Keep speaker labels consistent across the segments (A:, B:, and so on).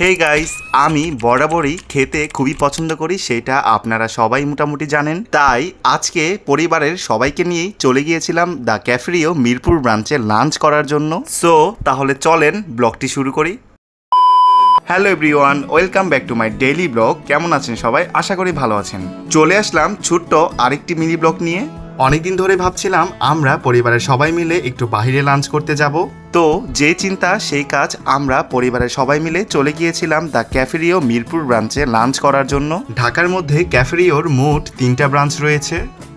A: Hey guys, আমি বরাবরই খেতে খুবই পছন্দ করি, সেটা আপনারা সবাই মোটামুটি জানেন। তাই আজকে পরিবারের সবাইকে নিয়েই চলে গিয়েছিলাম দ্য ক্যাফেরিও মিরপুর ব্রাঞ্চে লাঞ্চ করার জন্য। সো তাহলে চলেন ব্লগটি শুরু করি। Hello everyone, welcome back to my daily blog. কেমন আছেন সবাই? আশা করি ভালো আছেন। চলে আসলাম ছোট্ট আরেকটি মিনি ব্লগ নিয়ে। অনেকদিন ধরে ভাবছিলাম আমরা পরিবারের সবাই মিলে একটু বাইরে লাঞ্চ করতে যাব। তো যে চিন্তা সেই কাজ, আমরা পরিবারের সবাই মিলে চলে গিয়েছিলাম দ্য ক্যাফেরিও মিরপুর ব্রাঞ্চে লাঞ্চ করার জন্য। ঢাকার মধ্যে ক্যাফেরিওর মোট 3টা ব্রাঞ্চ রয়েছে।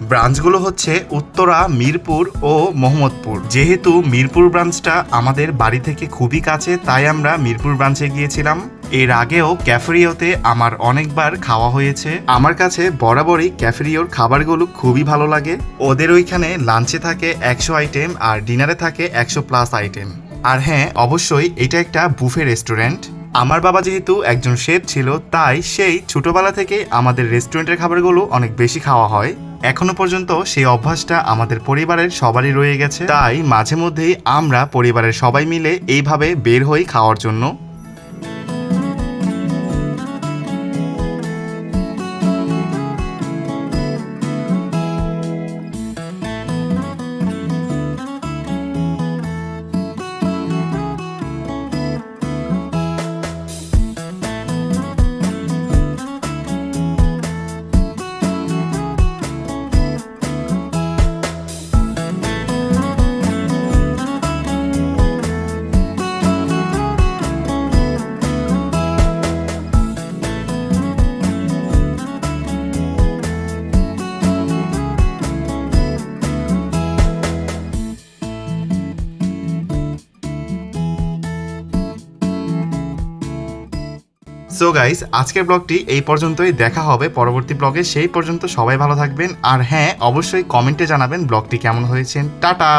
A: ব্রাঞ্চগুলো হচ্ছে উত্তরা, মিরপুর ও মোহাম্মদপুর। যেহেতু মিরপুর ব্রাঞ্চটা আমাদের বাড়ি থেকে খুবই কাছে, তাই আমরা মিরপুর ব্রাঞ্চে গিয়েছিলাম। এর আগেও ক্যাফেরিওতে আমার অনেকবার খাওয়া হয়েছে। আমার কাছে বরাবরই ক্যাফেরিওর খাবারগুলো খুবই ভালো লাগে। ওদের ওইখানে লাঞ্চে থাকে 100 আইটেম আর ডিনারে থাকে 100+ আইটেম। আর হ্যাঁ, অবশ্যই এটা একটা বুফে রেস্টুরেন্ট। আমার বাবা যেহেতু একজন শেফ ছিল, তাই সেই ছোটবেলা থেকে আমাদের রেস্টুরেন্টের খাবারগুলো অনেক বেশি খাওয়া হয়। এখনো পর্যন্ত সেই অভ্যাসটা আমাদের পরিবারের সবারই রয়ে গেছে। তাই মাঝে মধ্যেই আমরা পরিবারের সবাই মিলে এইভাবে বের হই খাওয়ার জন্য। সো গাইস, আজকের ব্লগটি এই পর্যন্তই। দেখা হবে পরবর্তী ব্লগে। সেই পর্যন্ত সবাই ভালো থাকবেন। আর হ্যাঁ, অবশ্যই কমেন্টে জানাবেন ব্লগটি কেমন হয়েছে। টাটা।